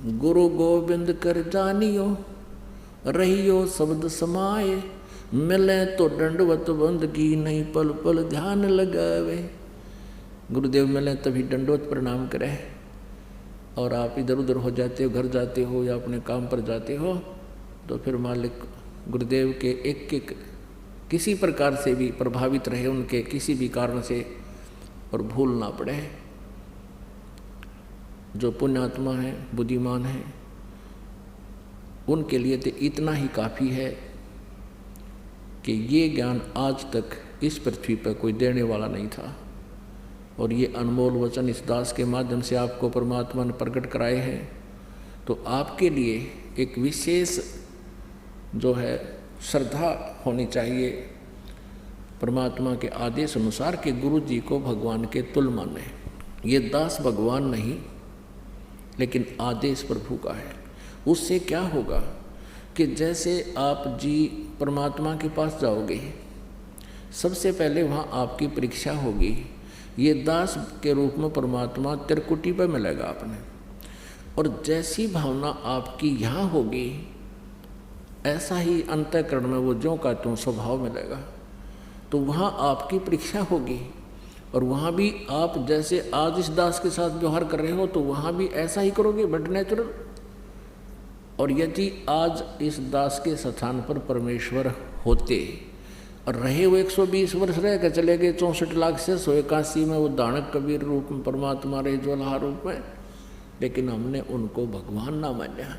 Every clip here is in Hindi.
गुरु गोविंद कर जानियो, रहियो शब्द समाए, मिले तो दंडवत बंदगी, नहीं पल पल ध्यान लगावे। गुरुदेव मिले तभी दंडवत प्रणाम करें, और आप इधर उधर हो जाते हो, घर जाते हो या अपने काम पर जाते हो, तो फिर मालिक गुरुदेव के एक एक किसी प्रकार से भी प्रभावित रहे, उनके किसी भी कारण से, और भूल ना पड़े। जो पुण्यात्मा है, बुद्धिमान है, उनके लिए तो इतना ही काफ़ी है कि ये ज्ञान आज तक इस पृथ्वी पर कोई देने वाला नहीं था, और ये अनमोल वचन इस दास के माध्यम से आपको परमात्मा ने प्रकट कराए हैं। तो आपके लिए एक विशेष जो है श्रद्धा होनी चाहिए, परमात्मा के आदेश अनुसार कि गुरु जी को भगवान के तुल्य माने। ये दास भगवान नहीं, लेकिन आदेश प्रभु का है। उससे क्या होगा कि जैसे आप जी परमात्मा के पास जाओगे, सबसे पहले वहाँ आपकी परीक्षा होगी। ये दास के रूप में परमात्मा त्रिकुटी पर मिलेगा आपने, और जैसी भावना आपकी यहाँ होगी, ऐसा ही अंतःकरण में वो ज्यों का त्यों स्वभाव मिलेगा। तो वहाँ आपकी परीक्षा होगी, और वहाँ भी आप जैसे आज इस दास के साथ व्यवहार कर रहे हो, तो वहाँ भी ऐसा ही करोगे, बट नेचुरल। और यदि आज इस दास के स्थान पर परमेश्वर होते और रहे, वो 120 वर्ष रह कर चले गए, 64 लाख से 181 में वो दानक कबीर रूप में परमात्मा रहे, ज्वाला रूप में, लेकिन हमने उनको भगवान ना माना।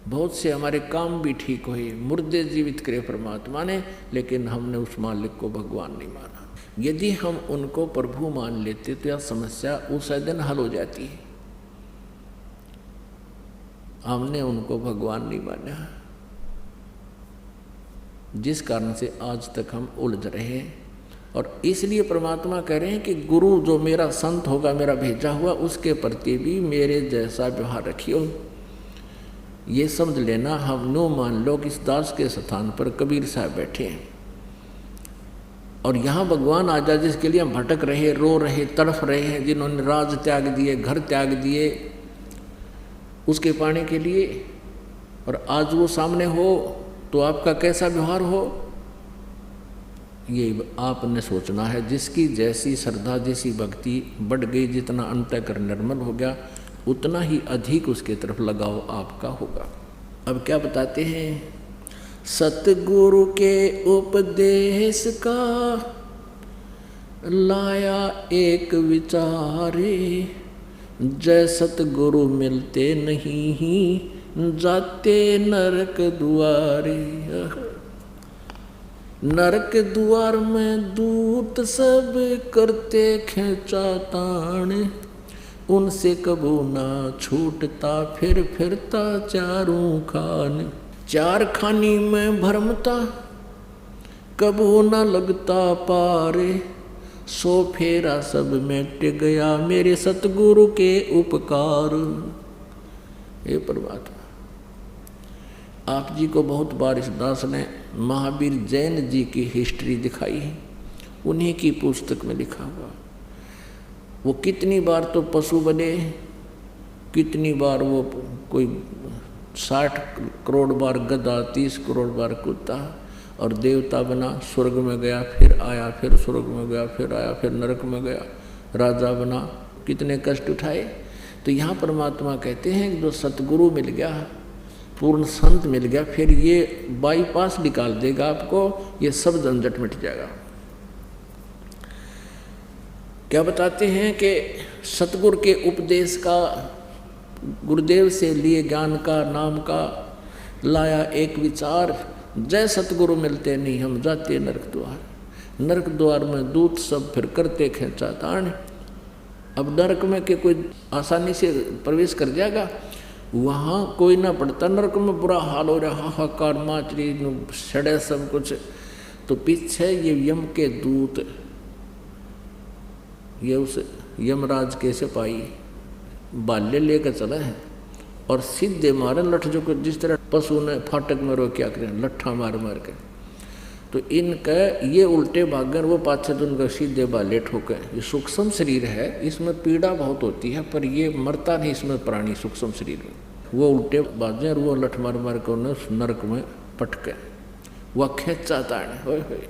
बहुत से हमारे काम भी ठीक हुए, मुर्दे जीवित करे परमात्मा ने, लेकिन हमने उस मालिक को भगवान नहीं माना। यदि हम उनको प्रभु मान लेते तो यह समस्या उस दिन हल हो जाती है। हमने उनको भगवान नहीं माना, जिस कारण से आज तक हम उलझ रहे हैं। और इसलिए परमात्मा कह रहे हैं कि गुरु जो मेरा संत होगा, मेरा भेजा हुआ, उसके प्रति भी मेरे जैसा व्यवहार रखियो। ये समझ लेना, हम नो मान लो कि इस दास के स्थान पर कबीर साहब बैठे हैं, और यहाँ भगवान आ जाए, जिसके लिए हम भटक रहे, रो रहे, तड़फ रहे हैं, जिन्होंने राज त्याग दिए, घर त्याग दिए उसके पाने के लिए, और आज वो सामने हो तो आपका कैसा व्यवहार हो, ये आपने सोचना है। जिसकी जैसी श्रद्धा, जैसी भक्ति बढ़ गई, जितना अंतःकरण निर्मल हो गया, उतना ही अधिक उसके तरफ लगाव आपका होगा। अब क्या बताते हैं, सतगुरु के उपदेश का लाया एक विचारे, जय सतगुरु मिलते नहीं ही जाते नरक दुआरे। नरक द्वार में दूत सब करते खेचा तान, उनसे कबू ना छूटता फिर फिरता चारों खान। चार खानी में भरमता कबू न लगता पारे, सो फेरा सब मिट गया मेरे सतगुरु के उपकार। हे परमात्मा, आप जी को बहुत बार इस दास ने महावीर जैन जी की हिस्ट्री दिखाई है, उन्हीं की पुस्तक में लिखा हुआ। वो कितनी बार तो पशु बने, कितनी बार वो कोई 60 करोड़ बार गधा, 30 करोड़ बार कुत्ता, और देवता बना, स्वर्ग में गया, फिर आया, फिर स्वर्ग में गया, फिर आया, फिर नरक में गया, राजा बना, कितने कष्ट उठाए। तो यहाँ परमात्मा कहते हैं कि जो सतगुरु मिल गया, पूर्ण संत मिल गया, फिर ये बाईपास निकाल देगा आपको, ये सब झंझट मिट जाएगा। क्या बताते हैं कि सतगुरु के उपदेश का, गुरुदेव से लिए ज्ञान का, नाम का लाया एक विचार, जय सतगुरु मिलते नहीं हम जाते नरक द्वार। नरक द्वार में दूत सब फिर करते खेचा तान। अब नरक में के कोई आसानी से प्रवेश कर जाएगा, वहाँ कोई ना पड़ता। नरक में बुरा हाल हो रहा, हाहाकार माचरी सड़े सब कुछ, तो पीछे ये यम के दूत, ये उस यमराज के सिपाही बाल्य लेकर चले हैं, और सीधे मारे लठ, जो को जिस तरह पशु ने फाटक में रो क्या करें, लट्ठा मार मार के। तो इनका ये उल्टे भागन, वो पाछे तो उनका सीधे बाले ठोके। ये सूक्ष्म शरीर है, इसमें पीड़ा बहुत होती है, पर ये मरता नहीं इसमें प्राणी सूक्ष्म शरीर में। वो उल्टे बाजे और वो लठ मार मार कर उस नरक में पटके, वह खेचाता है।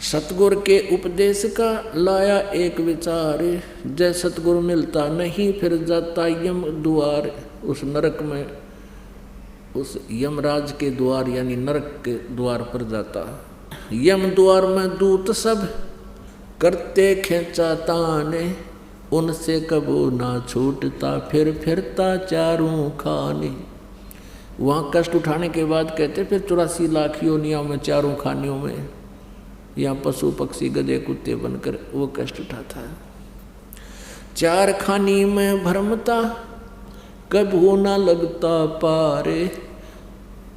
सतगुरु के उपदेश का लाया एक विचार, जय सतगुरु मिलता नहीं फिर जाता यम द्वार। उस नरक में, उस यमराज के द्वार यानी नरक के द्वार पर जाता। यम द्वार में दूत सब करते खेचा ताने, उनसे कबो ना छूटता फिर फिरता चारों खाने। वहाँ कष्ट उठाने के बाद कहते फिर 84 लाख योनियों में, चारों खानियों में, या पशु पक्षी गधे कुत्ते बनकर वो कष्ट उठाता है। चार खानी में भरमता कबू ना लगता पारे,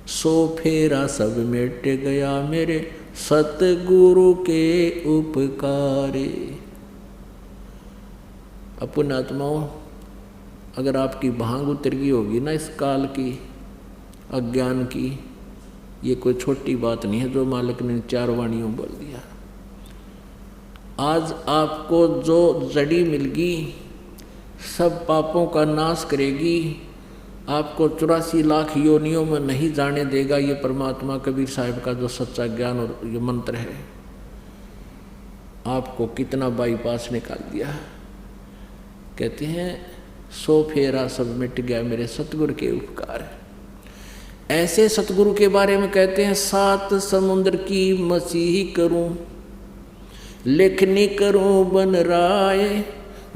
सो फेरा सब मिट गया मेरे सतगुरु के उपकारे। पुण्यात्माओं, अगर आपकी भांग उतर गई होगी ना इस काल की अज्ञान की, ये कोई छोटी बात नहीं है जो मालिक ने 4 वाणियों बोल दिया। आज आपको जो जड़ी मिल गई सब पापों का नाश करेगी, आपको 84 लाख योनियों में नहीं जाने देगा। ये परमात्मा कबीर साहिब का जो सच्चा ज्ञान और ये मंत्र है, आपको कितना बाईपास निकाल दिया। कहते हैं सो फेरा सब मिट गया मेरे सतगुरु के उपकार। ऐसे सतगुरु के बारे में कहते हैं 7 समुद्र की मसीही करूं, लेखनी करूं बन राय,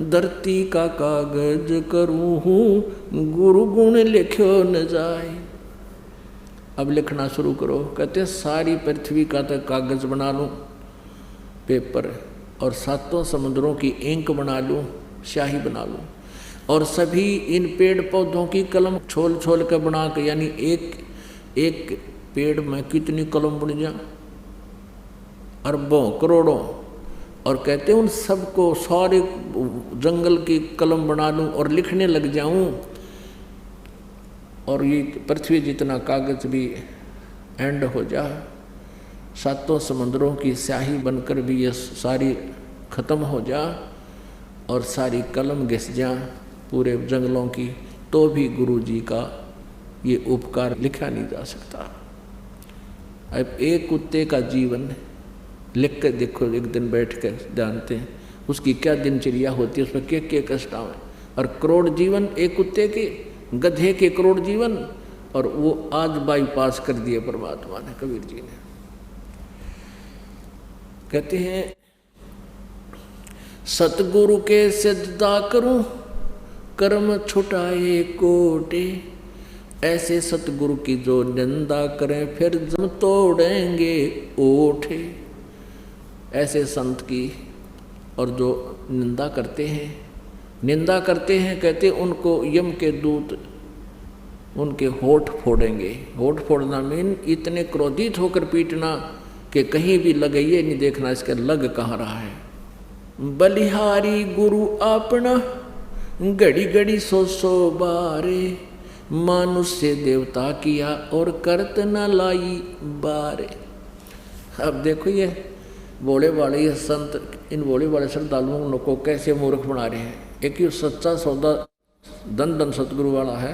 धरती का कागज करूं हूँ गुरु गुण लिखो न जाए। अब लिखना शुरू करो। कहते हैं सारी पृथ्वी का तो कागज बना लूं पेपर, और 7 समुद्रों की इंक बना लूं, स्याही बना लूं, और सभी इन पेड़ पौधों की कलम छोल छोल कर बना के, यानी एक पेड़ में कितनी कलम बन जा, अरबों करोड़ों। और कहते हैं उन सबको सारे जंगल की कलम बना लूं और लिखने लग जाऊं, और ये पृथ्वी जितना कागज भी एंड हो जा, 7 समुद्रों की स्याही बनकर भी ये सारी खत्म हो जा, और सारी कलम घिस जा पूरे जंगलों की, तो भी गुरु जी का ये उपकार लिखा नहीं जा सकता। अब एक कुत्ते का जीवन लिख कर देखो, एक दिन बैठ कर जानते हैं उसकी क्या दिनचर्या होती है, उसमें क्या कष्ट आवे। और करोड़ जीवन एक कुत्ते के, गधे के करोड़ जीवन, और वो आज बाईपास कर दिए परमात्मा ने, कबीर जी ने। कहते हैं सतगुरु के सजदा करूं कर्म छुटाए कोटे, ऐसे सतगुरु की जो निंदा करें फिर जम तोड़ेंगे ओठे। ऐसे संत की और जो निंदा करते हैं कहते उनको यम के दूत उनके होठ फोड़ेंगे। होठ फोड़ना मीन इतने क्रोधित होकर पीटना कि कहीं भी लगे ये नहीं देखना इसका लग कहाँ रहा है। बलिहारी गुरु अपना घड़ी घड़ी सो बारे, मानुष से देवता किया और करत न लाई बारे। अब देखो ये भोले वाले ये संत, इन भोले वाले श्रद्धालुओं को कैसे मूर्ख बना रहे हैं। एक ये सच्चा सौदा धन धन सतगुरु वाला है।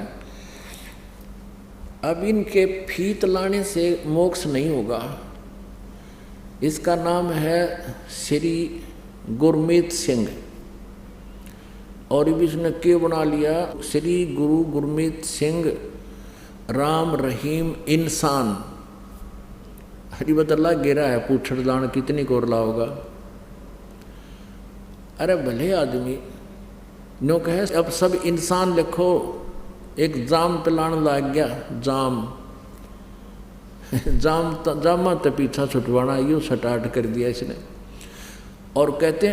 अब इनके फीत लाने से मोक्ष नहीं होगा। इसका नाम है श्री गुरमीत सिंह, और भी इसने क्यों बना लिया श्री गुरु गुरमीत सिंह राम रहीम इंसान। हरिबदल्ला गिरा है पूछड़ दान कितनी कोरला होगा। अरे भले आदमी नो कहे अब सब इंसान लिखो, एक जाम पिलाने लग गया जाम जामा तो पीछा छुटवाना यूँ सटाट कर दिया इसने। और कहते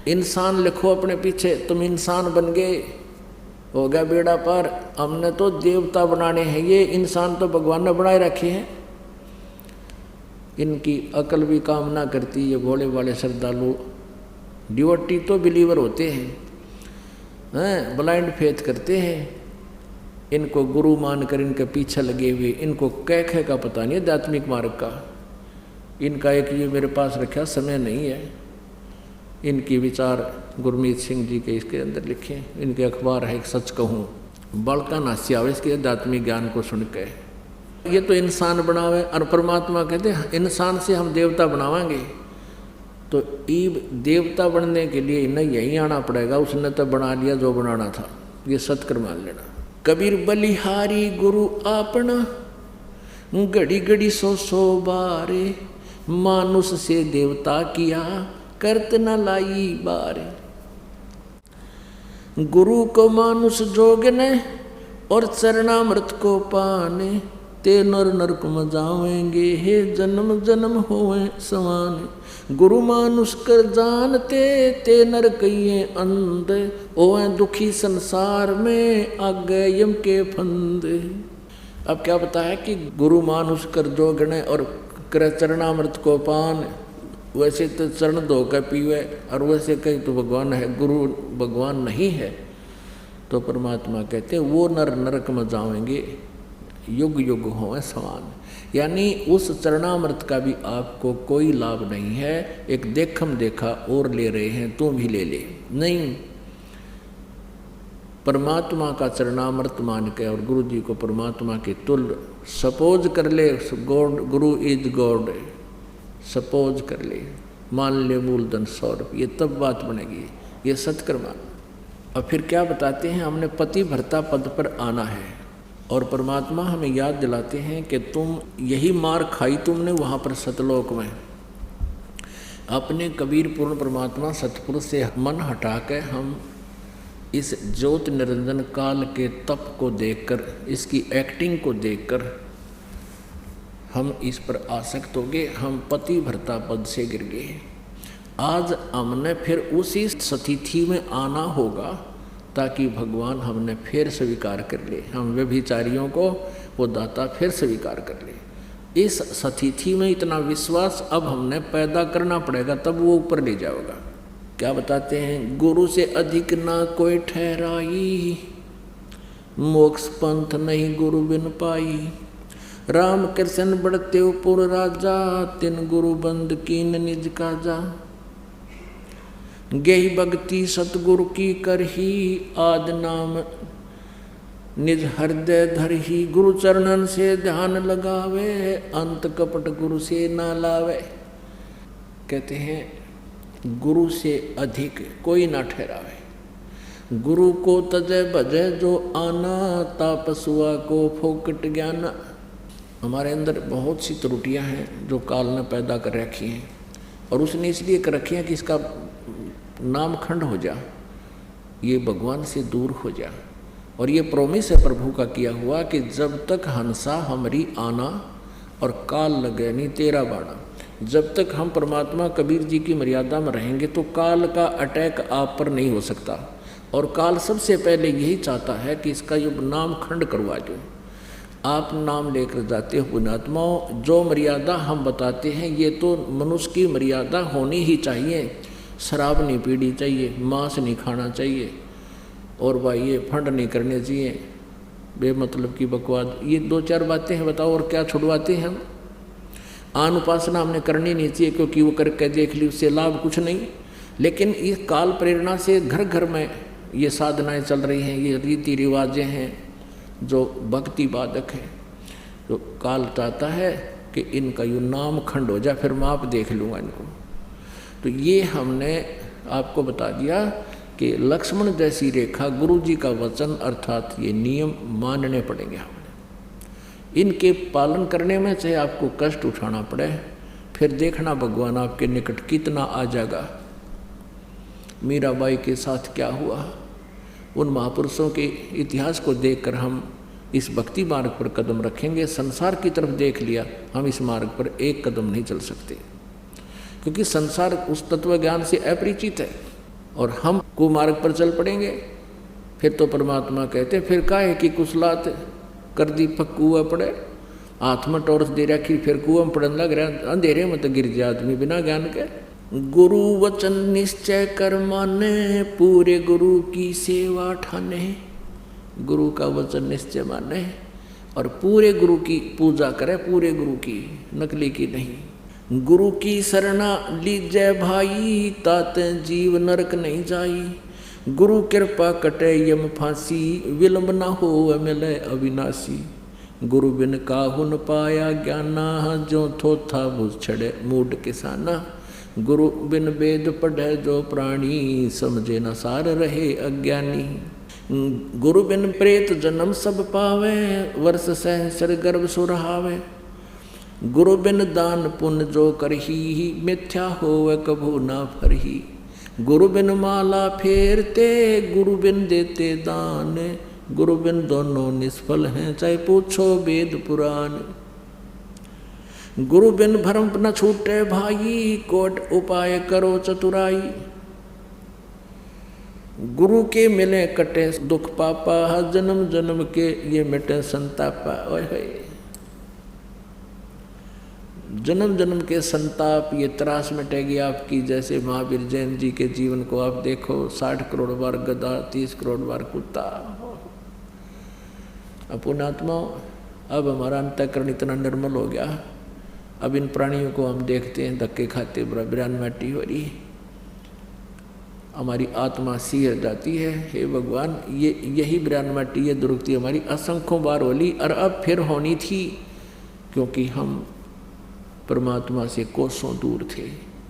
इंसान लिखो अपने पीछे, तुम इंसान बन गए, हो गया बेड़ा पार। हमने तो देवता बनाने हैं, ये इंसान तो भगवान ने बनाए रखे हैं। इनकी अकल भी काम ना करती। ये भोले वाले श्रद्धालु डिवोटी तो बिलीवर होते हैं, ब्लाइंड फेथ करते हैं। इनको गुरु मानकर इनके पीछे लगे हुए, इनको कह का पता नहीं है आध्यात्मिक मार्ग का। इनका एक ये मेरे पास रखा समय नहीं है, इनकी विचार गुरमीत सिंह जी के इसके अंदर लिखे। इनके अखबार है एक सच कहूँ, बालका नासिया इसके आध्यात्मिक ज्ञान को सुन के। ये तो इंसान बनावे और परमात्मा कहते हैं इंसान से हम देवता बनावांगे। तो ईब देवता बनने के लिए इन्हें यही आना पड़ेगा, उसने तो बना लिया जो बनाना था, ये सत्कर मान लेना। कबीर बलिहारी गुरु आपना, घड़ी घड़ी सो बारे, मानुष से देवता किया करत न लाई बारे। गुरु को मानुष जोग ने और चरणामृत को पाने, ते नर नरक में जावेंगे हे जन्म जन्म होवे समान। गुरु मानुष कर जानते ते नर कहिए अंध, ओए दुखी संसार में आगे यम के फंद। अब क्या बताया कि गुरु मानुष कर जोगने और कर चरणामृत को पान। वैसे तो चरण धो कर पीवे और वैसे कहीं तो भगवान है, गुरु भगवान नहीं है। तो परमात्मा कहते वो नर नरक में जाएंगे युग युग होवे समान। यानी उस चरणामृत का भी आपको कोई लाभ नहीं है। एक देखम देखा और ले रहे हैं, तू भी ले ले, नहीं। परमात्मा का चरणामृत मान के और गुरु जी को परमात्मा के तुल्य सपोज कर ले। God, Guru is God, suppose कर ले, मान ले मूलधन 100 रुपये, तब बात बनेगी। ये सत्कर मान। और फिर क्या बताते हैं, हमने पति भर्ता पद पर आना है और परमात्मा हमें याद दिलाते हैं कि तुम यही मार खाई तुमने वहाँ पर सतलोक में। अपने कबीर पूर्ण परमात्मा सतपुरुष से मन हटा के हम इस ज्योत निरंजन काल के तप को देखकर, इसकी एक्टिंग को देखकर हम इस पर आसक्त हो गए, हम पति भर्ता पद से गिर गए। आज हमने फिर उसी स्थिति में आना होगा ताकि भगवान हमने फिर स्वीकार कर ले, हम व्यभिचारियों को वो दाता फिर स्वीकार कर ले। इस स्थिति में इतना विश्वास अब हमने पैदा करना पड़ेगा, तब वो ऊपर ले जाएगा। क्या बताते हैं, गुरु से अधिक ना कोई ठहराई, मोक्ष पंथ नहीं गुरु बिन पाई। राम कृष्ण बढ़ते पुर राजा, तिन गुरु बंद कीन निज काजा। गेहि भक्ति सतगुरु की करही, आद नाम निज हृदय धरही। गुरु चरणन से ध्यान लगावे, अंत कपट गुरु से ना लावे। कहते हैं गुरु से अधिक कोई ना ठहरावे। गुरु को तजय भजय जो आना, तापसुआ को फोकट ज्ञाना। हमारे अंदर बहुत सी त्रुटियां हैं जो काल ने पैदा कर रखी हैं, और उसने इसलिए कर रखी हैं कि इसका नाम खंड हो जा, ये भगवान से दूर हो जा। और ये प्रोमिस है प्रभु का किया हुआ कि जब तक हंसा हमारी आना और काल लगे नहीं तेरा बाणा। जब तक हम परमात्मा कबीर जी की मर्यादा में रहेंगे तो काल का अटैक आप पर नहीं हो सकता। और काल सबसे पहले यही चाहता है कि इसका ये नाम खंड करवा दो। आप नाम लेकर जाते हो पुण्यात्माओं, जो मर्यादा हम बताते हैं ये तो मनुष्य की मर्यादा होनी ही चाहिए। शराब नहीं पीनी चाहिए, मांस नहीं खाना चाहिए, और भाई ये फंड नहीं करने चाहिए, बेमतलब की बकवास। ये 2-4 बातें हैं, बताओ और क्या छुड़वाते हैं हम। आन उपासना हमने करनी नहीं चाहिए क्योंकि वो करके देख ली, उससे लाभ कुछ नहीं। लेकिन इस काल प्रेरणा से घर घर में ये साधनाएं चल रही हैं, ये रीति रिवाजें हैं जो भक्ति बाधक हैं। तो काल चाहता है कि इनका यो नाम खंड हो जाए, फिर मैं आप देख लूँगा इनको। तो ये हमने आपको बता दिया कि लक्ष्मण जैसी रेखा, गुरु जी का वचन अर्थात ये नियम मानने पड़ेंगे हमने। इनके पालन करने में चाहे आपको कष्ट उठाना पड़े, फिर देखना भगवान आपके निकट कितना आ जाएगा। मीराबाई के साथ क्या हुआ, उन महापुरुषों के इतिहास को देखकर हम इस भक्ति मार्ग पर कदम रखेंगे। संसार की तरफ देख लिया, हम इस मार्ग पर एक कदम नहीं चल सकते, क्योंकि संसार उस तत्व ज्ञान से अपरिचित है। और हम कुमार्ग पर चल पड़ेंगे, फिर तो परमात्मा कहते फिर काहे कि कुशलात कर दी कुआ पड़े, हाथ में टॉर्च दे रखी, फिर कुआ में पड़ने लग रहा, अंधेरे में तो गिर जाए आदमी बिना ज्ञान के। गुरु वचन निश्चय कर माने, पूरे गुरु की सेवा ठाने। गुरु का वचन निश्चय माने और पूरे गुरु की पूजा करे, पूरे गुरु की, नकली की नहीं। गुरु की शरणा लीजय भाई, ताते जीव नरक नहीं जाई। गुरु कृपा कटे यम फांसी, विलंब न हो मिले अविनाशी। गुरु बिन काहु न पाया ज्ञाना, जो थोथा बुझ छड़े मूड किसाना। गुरु बिन वेद पढ़े जो प्राणी, समझे न सार रहे अज्ञानी। गुरु बिन प्रेत जन्म सब पावे, वर्ष सहस्र गर्भ सुरहावे। गुरु बिन दान पुण्य जो करही, मिथ्या होवे कभू ना फरही। गुरु बिन माला फेरते, गुरु बिन देते दान। गुरु बिन दोनों निष्फल हैं, चाहे पूछो वेद पुराण। गुरु बिन भरम न छूटे भाई, कोट उपाय करो चतुराई। गुरु के मिले कटे दुख पापा, जन्म जन्म के ये मिटे संतापा। ओए होए, जन्म जन्म के संताप ये त्रास मिटेगी आपकी। जैसे महावीर जैन जी के जीवन को आप देखो, 60 करोड़ बार गधा, 30 करोड़ बार कुत्ता। पुण्यात्मा, अब हमारा अंतःकरण इतना निर्मल हो गया, अब इन प्राणियों को हम देखते हैं धक्के खाते, बिरानमाटी हो रही, हमारी आत्मा सिहर जाती है। हे भगवान, ये यही बिरानमाटी ये दुर्गति हमारी असंख्यों बार होली, और अब फिर होनी थी, क्योंकि हम परमात्मा से कोसों दूर थे।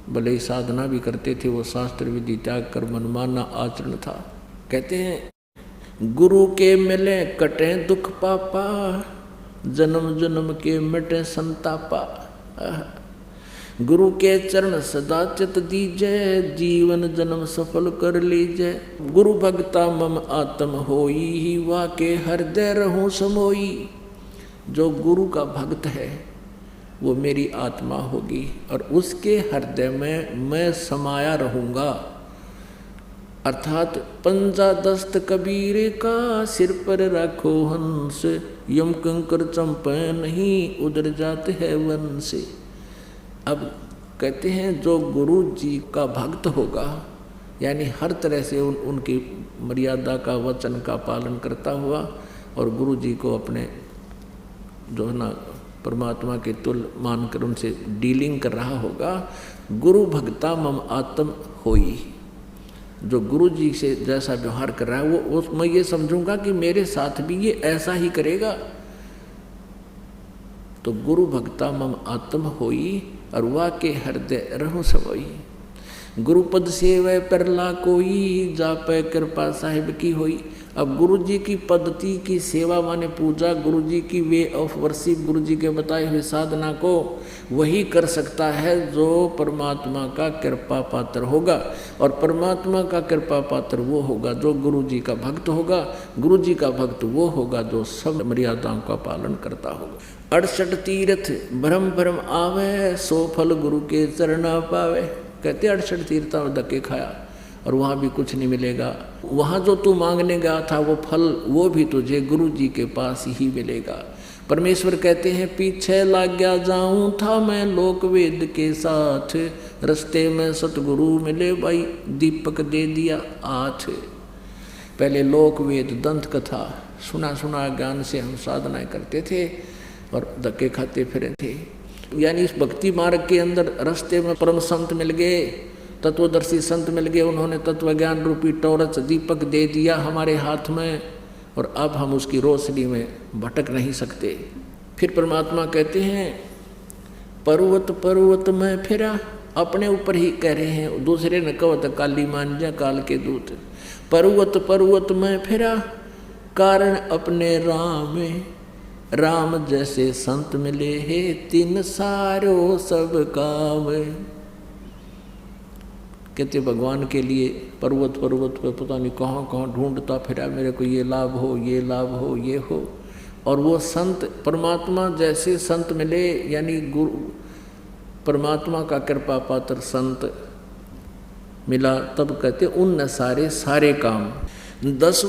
भले ही साधना भी करते थे, वो शास्त्र विधि त्याग कर मनमाना आचरण था। कहते हैं गुरु के मिले कटे दुख पापा, जन्म जन्म के मिटे संतापा। गुरु के चरण सदा चित दीजै, जीवन जन्म सफल कर लीजै। गुरु भगता मम आत्म होई, वाके हृदय रहूं समोई। जो गुरु का भक्त है वो मेरी आत्मा होगी, और उसके हृदय में मैं समाया रहूँगा। अर्थात पंजा दस्त कबीर का, सिर पर रखो हंस। यम कंकर चंपे नहीं, उधर जाते हैं वन से। अब कहते हैं जो गुरु जी का भक्त होगा, यानी हर तरह से उनकी मर्यादा का, वचन का पालन करता हुआ, और गुरु जी को अपने जो है ना परमात्मा के तुल्य मानकर उनसे डीलिंग कर रहा होगा। गुरु भक्ता मम आत्म होई, जो गुरु जी से जैसा व्यवहार कर रहा है वो मैं ये समझूंगा कि मेरे साथ भी ये ऐसा ही करेगा। तो गुरु भक्ता मम आत्म होई, और वाके हृदय रहूं समोई। गुरुपद सेवै परला कोई, जापै कृपा साहिब की होई। अब गुरु जी की पद्धति की सेवा माने पूजा, गुरु जी की वे ऑफ वर्शिप, गुरु जी के बताए हुए साधना को वही कर सकता है जो परमात्मा का कृपा पात्र होगा। और परमात्मा का कृपा पात्र वो होगा जो गुरु जी का भक्त होगा। गुरु जी का भक्त वो होगा जो सब मर्यादाओं का पालन करता होगा। 68 तीर्थ भ्रम भ्रम आवे, सो फल गुरु के चरणा पावे। कहते 68 तीर्थों में धक्के खाया और वहाँ भी कुछ नहीं मिलेगा। वहाँ जो तू मांगने गया था वो फल, वो भी तुझे गुरु जी के पास ही मिलेगा। परमेश्वर कहते हैं पीछे लग गया जाऊँ था मैं लोक वेद के साथ, रस्ते में सतगुरु मिले भाई दीपक दे दिया हाथ। पहले लोक वेद दंत कथा सुना सुना ज्ञान से हम साधनाएं करते थे और धक्के खाते फिरे थे। यानी इस भक्ति मार्ग के अंदर रास्ते में परम संत मिल गए, तत्वदर्शी संत मिल गए, उन्होंने तत्व ज्ञान रूपी टॉर्च दीपक दे दिया हमारे हाथ में, और अब हम उसकी रोशनी में भटक नहीं सकते। फिर परमात्मा कहते हैं पर्वत पर्वत में फिरा, अपने ऊपर ही कह रहे हैं, दूसरे ने कहो काली मान जा काल के दूत। पर्वत पर्वत में फिरा कारण अपने राम में, राम जैसे संत मिले हैं तीन सारो सब काम। कहते भगवान के लिए पर्वत पर्वत पर पता नहीं कहाँ कहाँ ढूंढता फिरा, मेरे को ये लाभ हो ये लाभ हो ये हो, और वो संत परमात्मा जैसे संत मिले, यानी गुरु परमात्मा का कृपा पात्र संत मिला, तब कहते उन सारे काम 10